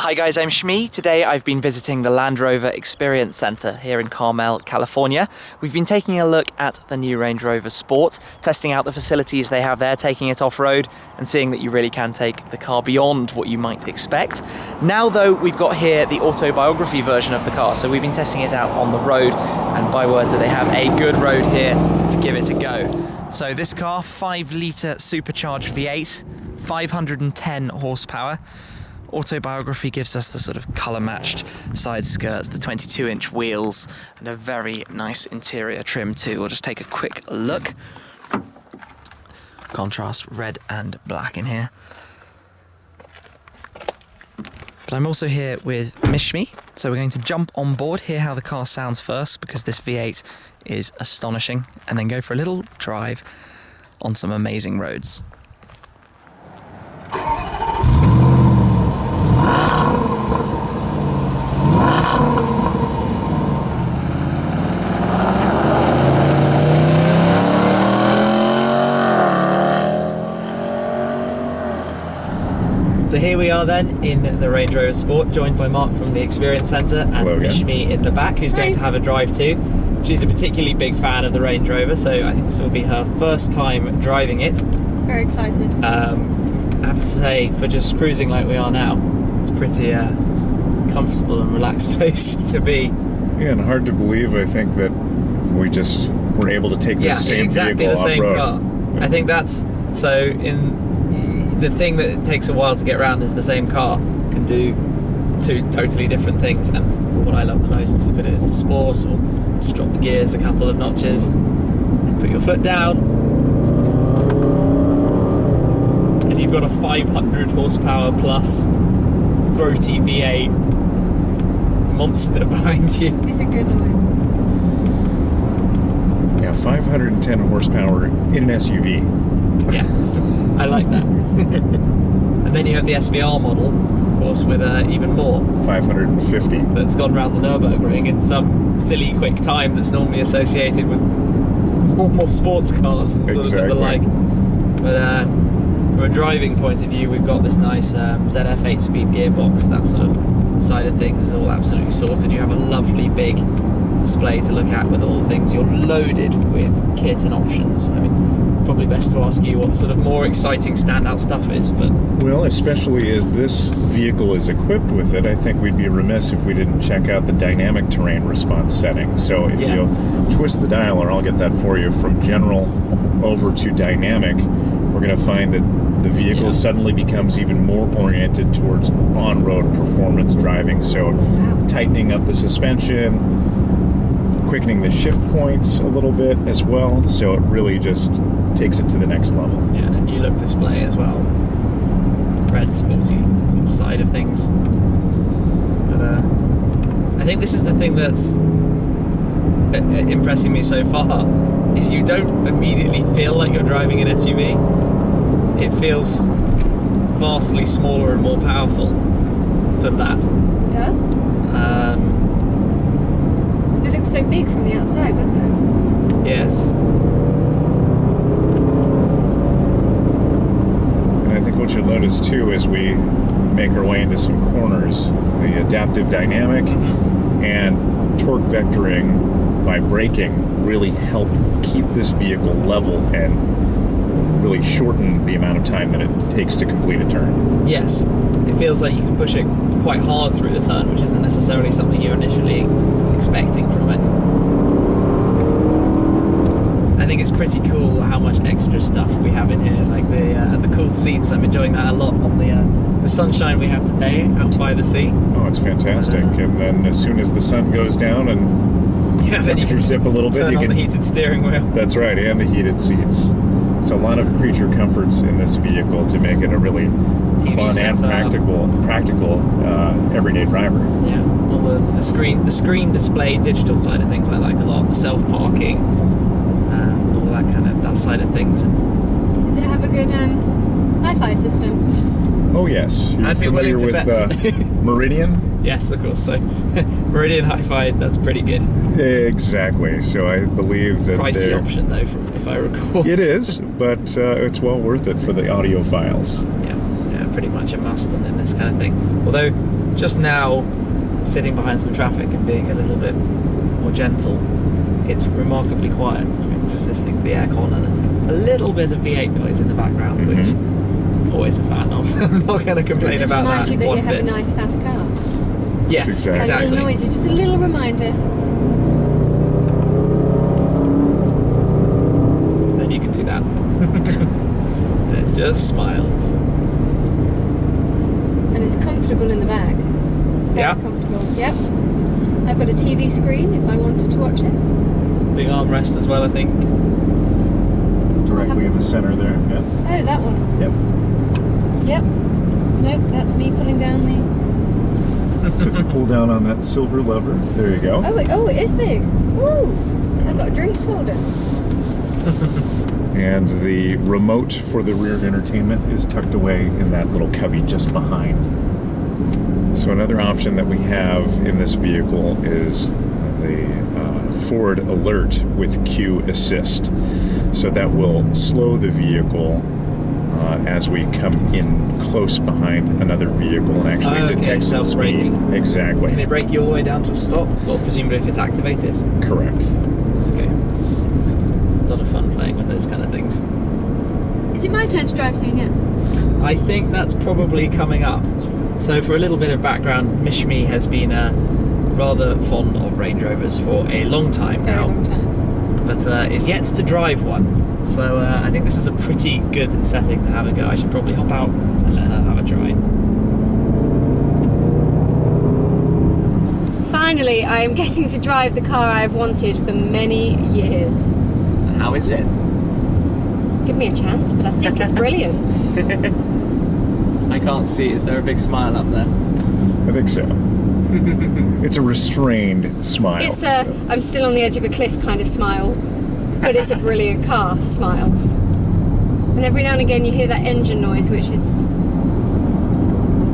Hi guys, I'm Shmi. Today I've been visiting the Land Rover Experience Center here in Carmel, California. We've been taking a look at the new Range Rover Sport, testing out the facilities they have there, taking it off-road and seeing that you really can take the car beyond what you might expect. Now though, we've got here the autobiography version of the car, so we've been testing it out on the road, and by word do they have a good road here to give it a go. So this car, 5-litre supercharged V8, 510 horsepower. Autobiography gives us the sort of colour-matched side skirts, the 22-inch wheels, and a very nice interior trim too. We'll just take a quick look. Contrast red and black in here. But I'm also here with Mishi, so we're going to jump on board, hear how the car sounds first, because this V8 is astonishing, and then go for a little drive on some amazing roads. So here we are then in the Range Rover Sport, joined by Mark from the Experience Center and Mishi in the back, who's going to have a drive too. She's a particularly big fan of the Range Rover, so I think this will be her first time driving it. Very excited. I have to say, for just cruising like we are now, it's a pretty comfortable and relaxed place to be. Yeah, and hard to believe, I think, that we just were able to take the same exactly vehicle the same off-road. car. I think that's, so in the thing that it takes a while to get around is the same car can do two totally different things, and what I love the most is to put it into sports or just drop the gears a couple of notches and put your foot down and you've got a 500 horsepower plus throaty V8 monster behind you. It's a good noise. Yeah, 510 horsepower in an SUV. Yeah, I like that. And then you have the SVR model, of course, with even more. 550. That's gone around the Nürburgring in some silly quick time that's normally associated with more sports cars and sort of the like. But from a driving point of view, we've got this nice ZF 8-speed gearbox. That sort of side of things is all absolutely sorted. You have a lovely big display to look at with all the things. You're loaded with kit and options. I mean, probably best to ask you what the sort of more exciting standout stuff is, but well, especially as this vehicle is equipped with it, I think we'd be remiss if we didn't check out the dynamic terrain response setting. So if you'll twist the dial, or I'll get that for you, from general over to dynamic, we're going to find that the vehicle suddenly becomes even more oriented towards on-road performance driving. So tightening up the suspension, quickening the shift points a little bit as well, so it really just takes it to the next level. Yeah, and a new look display as well. Red sporty sort of side of things. But I think this is the thing that's impressing me so far, is you don't immediately feel like you're driving an SUV. It feels vastly smaller and more powerful than that. It does? Because it looks so big from the outside, doesn't it? Yes. And I think what you'll notice too, as we make our way into some corners, the adaptive dynamic and torque vectoring by braking really help keep this vehicle level and really shorten the amount of time that it takes to complete a turn. Yes, it feels like you can push it quite hard through the turn, which isn't necessarily something you're initially expecting from it. I think it's pretty cool how much extra stuff we have in here, like the cooled seats. I'm enjoying that a lot on the sunshine we have today out by the sea. Oh, it's fantastic. And then as soon as the sun goes down and temperatures dip a little bit, you can turn on the heated steering wheel. That's right, and the heated seats. So a lot of creature comforts in this vehicle to make it a really TV fun and practical everyday driver. Yeah, all the screen display digital side of things I like a lot. The self-parking, all that side of things. Does it have a good Wi-Fi system? Oh yes, you're I'd be willing familiar to with bet. Meridian? Yes, of course. So, Meridian Hi-Fi, that's pretty good. Exactly. So I believe that Pricey option though, if I recall. it is, but it's well worth it for the audio files. Yeah, pretty much a must in this kind of thing. Although, just now, sitting behind some traffic and being a little bit more gentle, it's remarkably quiet. I mean, just listening to the aircon and a little bit of V8 noise in the background, which I'm always a fan of. So I'm not going to complain It just about reminds that you that one you have bit. a nice fast car. Yes, Exactly. That exactly. little noise is just a little reminder. Then you can do that. And it's just smiles. And it's comfortable in the back. Very Yeah. comfortable. Yep. I've got a TV screen if I wanted to watch it. Big armrest as well, I think. Directly in the center there. Yeah. Oh, that one. Yep. Yep. Nope, that's me pulling down the... So if you pull down on that silver lever, there you go. Oh, it is big. Woo! I've got a drinks holder. And the remote for the rear entertainment is tucked away in that little cubby just behind. So another option that we have in this vehicle is the forward alert with Q assist. So that will slow the vehicle as we come in close behind another vehicle and actually detect some speed. self-braking. Exactly. Can it brake you all the way down to a stop? Well, presumably if it's activated. Correct. Okay. A lot of fun playing with those kind of things. Is it my turn to drive soon yet? I think that's probably coming up. So for a little bit of background, Mishi has been rather fond of Range Rovers for a long time Very now, long time. but is yet to drive one. So I think this is a pretty good setting to have a go. I should probably hop out and let her have a try. Finally, I am getting to drive the car I've wanted for many years. And how is it? Give me a chance, but I think it's brilliant. I can't see. Is there a big smile up there? I think so. It's a restrained smile. It's a I'm still on the edge of a cliff kind of smile, but it's a brilliant car smile. And every now and again you hear that engine noise, which is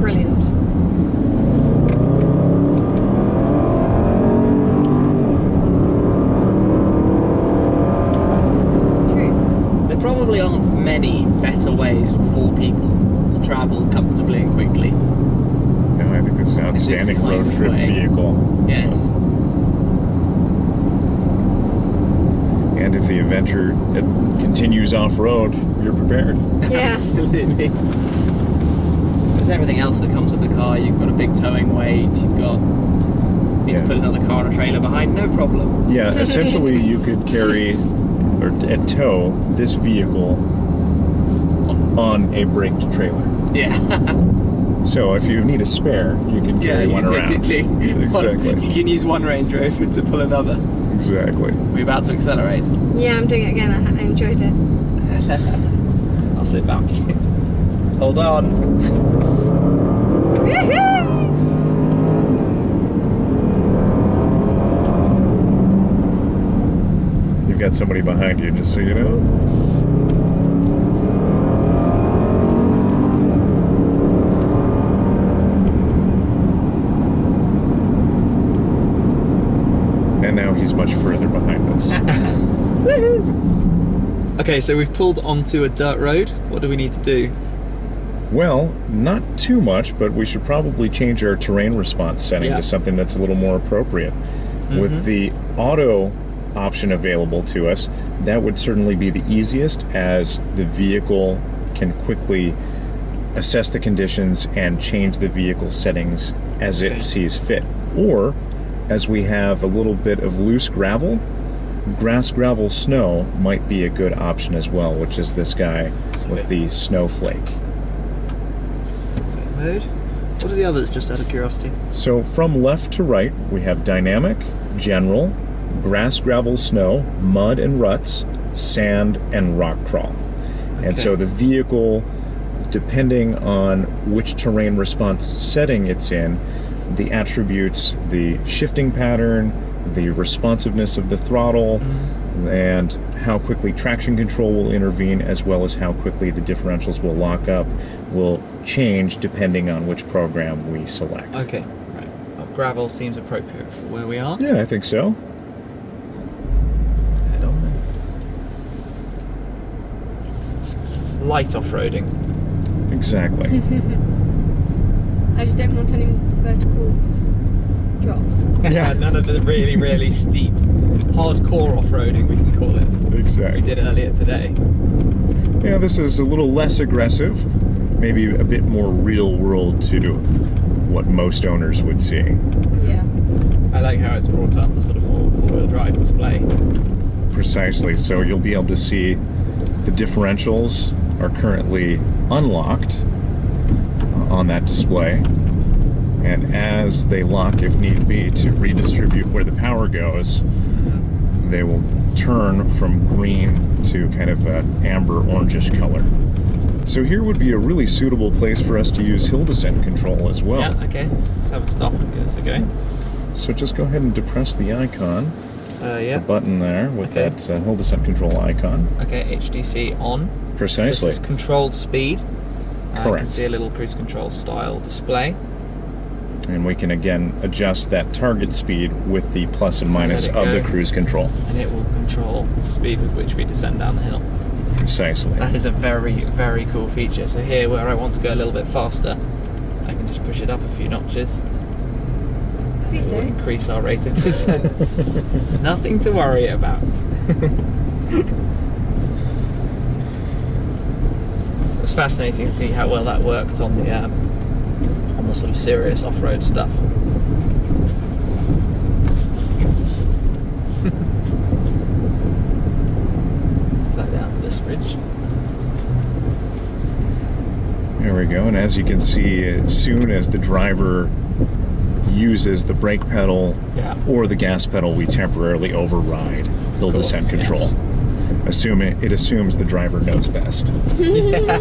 brilliant. True. There probably aren't many better ways for 4 people to travel comfortably and quickly. No, I think it's an outstanding kind road of trip way. vehicle. Yes. And if the adventure continues off-road, you're prepared. Yeah. Absolutely. There's everything else that comes with the car. You've got a big towing weight. You've got need to Yeah. put another car and a trailer behind. No problem. Yeah, essentially you could carry or tow this vehicle on a braked trailer. Yeah. So if you need a spare, you can carry one around. Exactly. Exactly. You can use one Range Rover to pull another. Exactly. We're about to accelerate. Yeah, I'm doing it again. I enjoyed it. I'll sit back. Hold on. You've got somebody behind you, just so you know. And now he's much further behind us. Okay, so we've pulled onto a dirt road. What do we need to do? Well, not too much, but we should probably change our terrain response setting Yeah. to something that's a little more appropriate. With the auto option available to us, that would certainly be the easiest, as the vehicle can quickly assess the conditions and change the vehicle settings as Okay. it sees fit. Or, as we have a little bit of loose gravel, grass, gravel, snow might be a good option as well, which is this guy with the snowflake. Mode. What are the others, just out of curiosity? So from left to right, we have dynamic, general, grass, gravel, snow, mud and ruts, sand, and rock crawl. And Okay. so the vehicle, depending on which terrain response setting it's in, the attributes, the shifting pattern, the responsiveness of the throttle, and how quickly traction control will intervene, as well as how quickly the differentials will lock up, will change depending on which program we select. Okay, right. Well, gravel seems appropriate for where we are. Yeah, I think so. Head on then. Light off-roading. Exactly. I just don't want any vertical drops. Yeah. None of the really, really steep, hardcore off-roading, we can call it. Exactly. We did earlier today. Yeah, this is a little less aggressive, maybe a bit more real world to what most owners would see. Yeah. I like how it's brought up the sort of four-wheel drive display. Precisely, so you'll be able to see the differentials are currently unlocked on that display, and as they lock if need be to redistribute where the power goes, they will turn from green to kind of an amber orangish color. So here would be a really suitable place for us to use hill descent control as well. Yeah, okay. Let's have a stop and give us a go. So just go ahead and depress the icon, Yeah. the button there with Okay. that hill descent control icon. Okay, HDC on. Precisely. So this is controlled speed. You can Correct. see a little cruise control style display. And we can again adjust that target speed with the plus and minus Let it of the go. cruise control. And it will control the speed with which we descend down the hill. Precisely. That is a very, very cool feature. So here, where I want to go a little bit faster, I can just push it up a few notches. Please It will don't. increase our rate of descent. Nothing to worry about. It's fascinating to see how well that worked on the sort of serious off-road stuff. Slow down for this bridge. There we go. And as you can see, as soon as the driver uses the brake pedal Yeah. or the gas pedal, we temporarily override hill Of course, descent control. yes. It assumes the driver knows best. Yeah.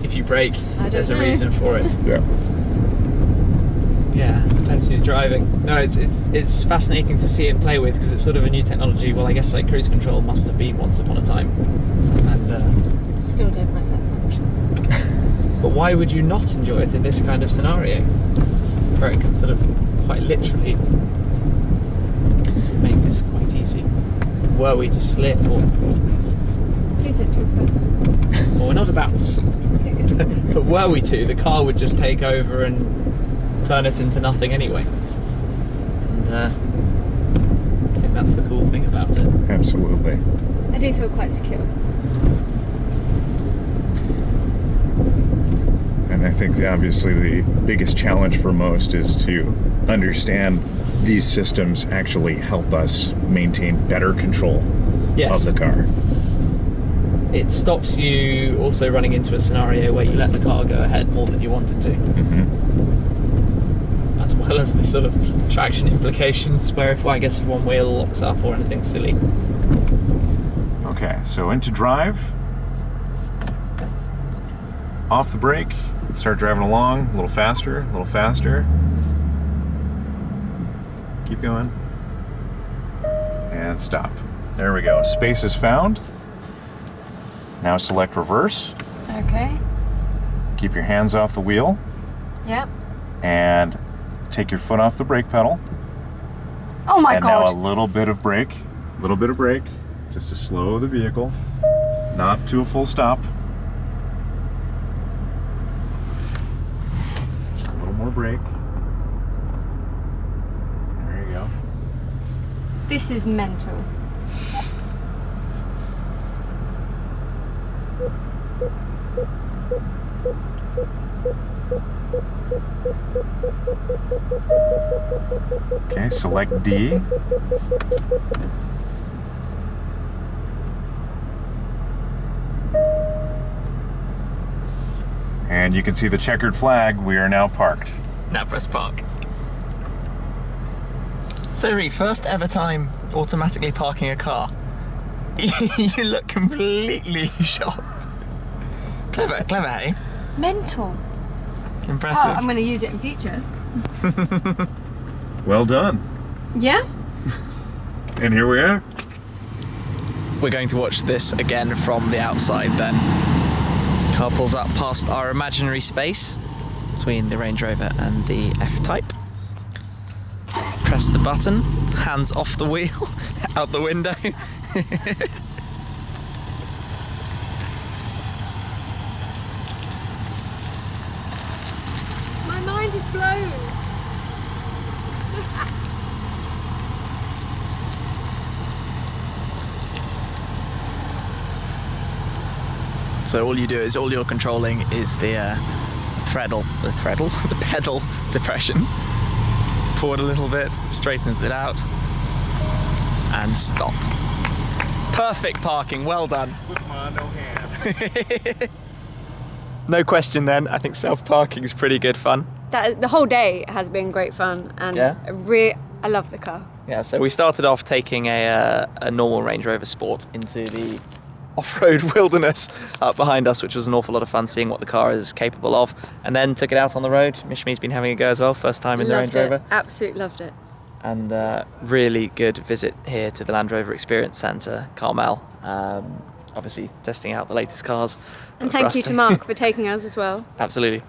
If you brake, I don't there's a know. reason for it. Yeah. Yeah, depends who's driving. No, it's fascinating to see and play with because it's sort of a new technology. Well, I guess like cruise control must have been once upon a time. And Still don't like that function. but why would you not enjoy it in this kind of scenario? Very sort of quite literally make this quite easy. Were we to slip, or Please don't talk about that. well, we're not about to slip, Okay, good. but were we to, the car would just take over and turn it into nothing anyway. And I think that's the cool thing about it. Absolutely. I do feel quite secure. And I think obviously the biggest challenge for most is to understand these systems actually help us maintain better control Yes. of the car. It stops you also running into a scenario where you let the car go ahead more than you wanted to, as well as the sort of traction implications where if one wheel locks up or anything silly. Okay, so into drive, off the brake, start driving along, a little faster, keep going, and stop. There we go, space is found. Now select reverse, Okay. keep your hands off the wheel, Yep. and take your foot off the brake pedal. Oh my And god. now a little bit of brake, just to slow the vehicle, not to a full stop. A little more brake. There you go. This is mental. Okay, select D. And you can see the checkered flag. We are now parked. Now press park. So Ree, first ever time automatically parking a car. You look completely shocked. Clever, hey? Mental. Impressive. Oh, I'm going to use it in future. Well done. Yeah? And here we are. We're going to watch this again from the outside then. Car pulls up past our imaginary space. between the Range Rover and the F-Type. Press the button, hands off the wheel, out the window. My mind is blown. So all you do is, all you're controlling is the pedal depression. Forward a little bit, straightens it out, and stop. Perfect parking, well done. Come on, no hands. No question then, I think self-parking is pretty good fun. The whole day has been great fun, and Yeah? I love the car. Yeah, so we started off taking a normal Range Rover Sport into the off-road wilderness up behind us, which was an awful lot of fun seeing what the car is capable of, and then took it out on the road. Mishi's been having a go as well, first time in the Range Rover. Absolutely loved it. And really good visit here to the Land Rover Experience Center, Carmel. Obviously testing out the latest cars. And thank you to Mark for taking us as well. Absolutely.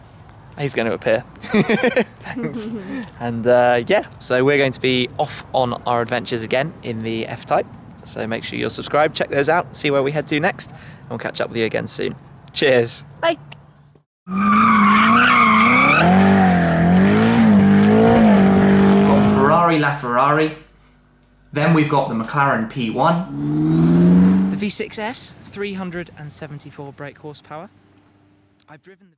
He's going to appear. Thanks. And yeah, so we're going to be off on our adventures again in the F-Type. So make sure you're subscribed, check those out, see where we head to next, and we'll catch up with you again soon. Cheers. Bye. We've got the Ferrari LaFerrari, then we've got the McLaren P1, the V6S, 374 brake horsepower. I've driven the